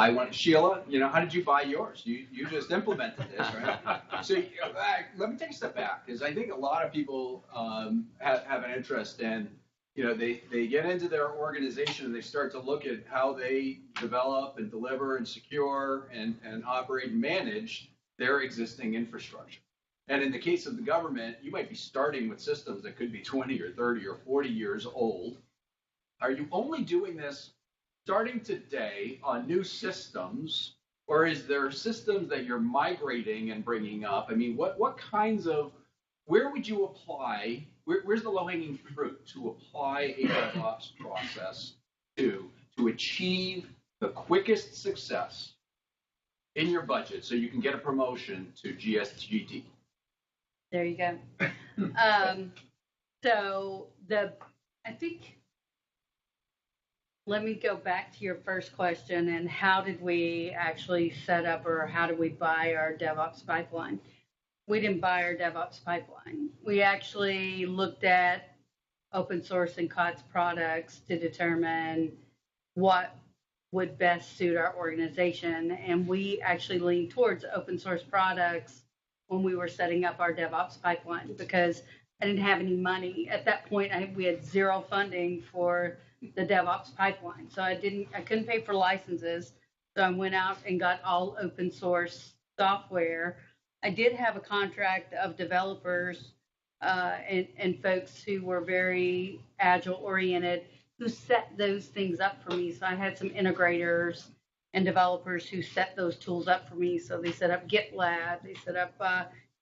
buy one. Sheila, how did you buy yours? You just implemented this, right? So let me take a step back, because I think a lot of people have an interest in, they get into their organization and they start to look at how they develop and deliver and secure and operate and manage their existing infrastructure. And in the case of the government, you might be starting with systems that could be 20 or 30 or 40 years old. Are you only doing this starting today on new systems, or is there systems that you're migrating and bringing up? I mean, what kinds of, where would you apply, where's the low-hanging fruit to apply a DevOps process to achieve the quickest success in your budget so you can get a promotion to GSGD? There you go. I think, let me go back to your first question, and how did we actually set up, or how did we buy our DevOps pipeline? We didn't buy our DevOps pipeline. We actually looked at open source and COTS products to determine what would best suit our organization. And we actually leaned towards open source products when we were setting up our DevOps pipeline, because I didn't have any money. At that point, we had zero funding for the DevOps pipeline. So I couldn't pay for licenses. So I went out and got all open source software. I did have a contract of developers and folks who were very agile oriented, who set those things up for me. So I had some integrators and developers who set those tools up for me. So they set up GitLab, they set up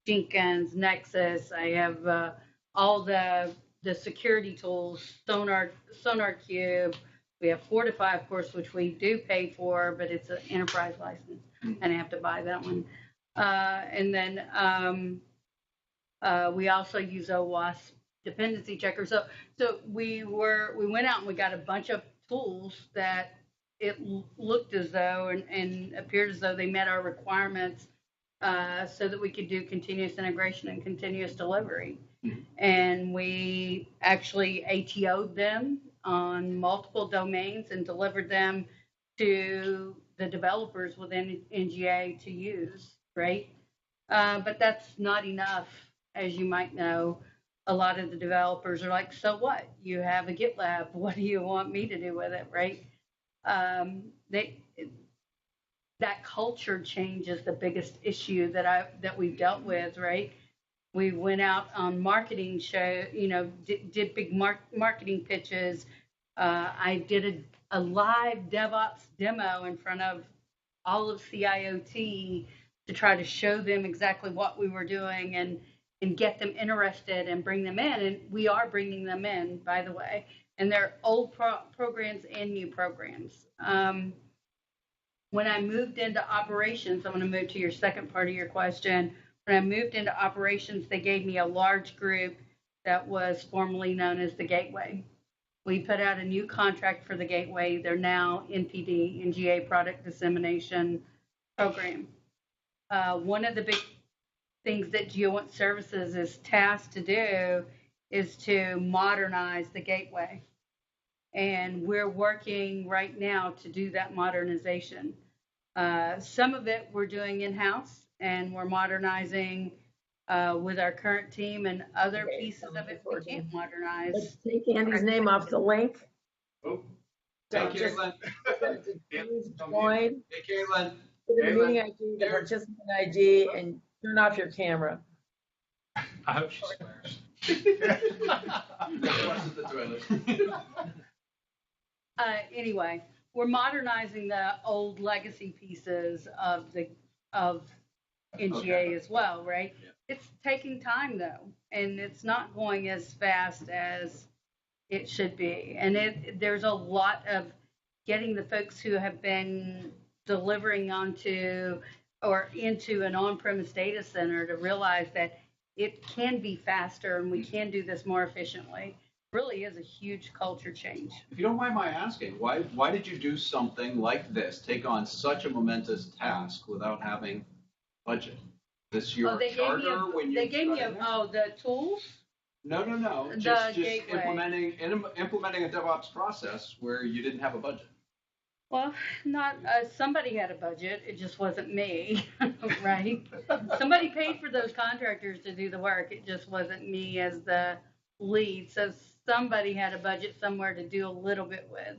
Jenkins, Nexus. I have all the security tools, SonarQube. We have Fortify, of course, which we do pay for, but it's an enterprise license, and I have to buy that one. And then we also use OWASP dependency checker. So we went out and we got a bunch of tools that it looked as though and appeared as though they met our requirements, so that we could do continuous integration and continuous delivery. Mm-hmm. And we actually ATO'd them on multiple domains and delivered them to the developers within NGA to use, right? But that's not enough, as you might know. A lot of the developers are like, so what? You have a GitLab. What do you want me to do with it, right? That culture change is the biggest issue that we've dealt with, right? We went out on marketing show, did big marketing pitches. I did a live DevOps demo in front of all of CIOT to try to show them exactly what we were doing and get them interested and bring them in. And we are bringing them in, by the way. And they're old programs and new programs. When I moved into operations, I'm going to move to your second part of your question. When I moved into operations, they gave me a large group that was formerly known as the Gateway. We put out a new contract for the Gateway. They're now NPD, NGA Product Dissemination Program. One of the big things that GeoOnt Services is tasked to do is to modernize the Gateway. And we're working right now to do that modernization. Some of it we're doing in-house, and we're modernizing with our current team, and other pieces of it we can't modernize. Let's take Andy's name off the link. Oh, hey, Caitlin. Join. Hey, Caitlin. The meeting ID, the participant ID, and turn off your camera. I hope she swears. Anyway, we're modernizing the old legacy pieces of NGA as well, right? Yeah. It's taking time though, and it's not going as fast as it should be. And there's a lot of getting the folks who have been delivering onto or into an on-premise data center to realize that it can be faster and we can do this more efficiently. Really is a huge culture change. If you don't mind my asking, why did you do something like this, take on such a momentous task without having budget? This your charter when you gave me the tools? No. Just implementing a DevOps process where you didn't have a budget. Well, not, somebody had a budget, it just wasn't me, right? Somebody paid for those contractors to do the work, it just wasn't me as the lead, so somebody had a budget somewhere to do a little bit with.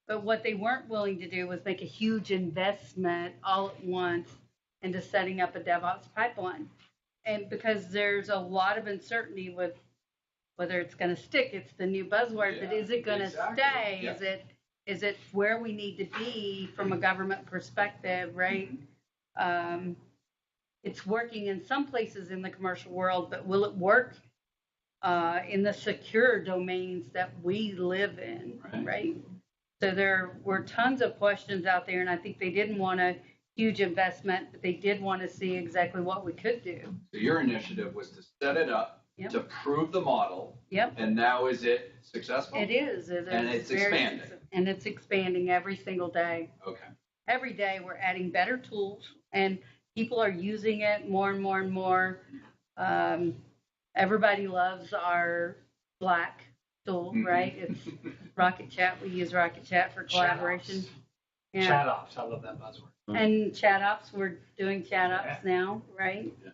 But what they weren't willing to do was make a huge investment all at once into setting up a DevOps pipeline. And because there's a lot of uncertainty with whether it's gonna stick, it's the new buzzword, but is it gonna exactly. stay? Yeah. Is it where we need to be from a government perspective, right? It's working in some places in the commercial world, but will it work in the secure domains that we live in, right? So there were tons of questions out there, and I think they didn't want a huge investment, but they did want to see exactly what we could do. So your initiative was to set it up, Yep. to prove the model, Yep. and now is it successful? It is. And it's expanding. And it's expanding every single day. Okay. Every day we're adding better tools, and people are using it more and more and more. Everybody loves our Slack tool, right? It's Rocket Chat. We use Rocket Chat for collaboration. Chat ops. I love that buzzword. And chat ops, we're doing chat ops now, right? Yeah.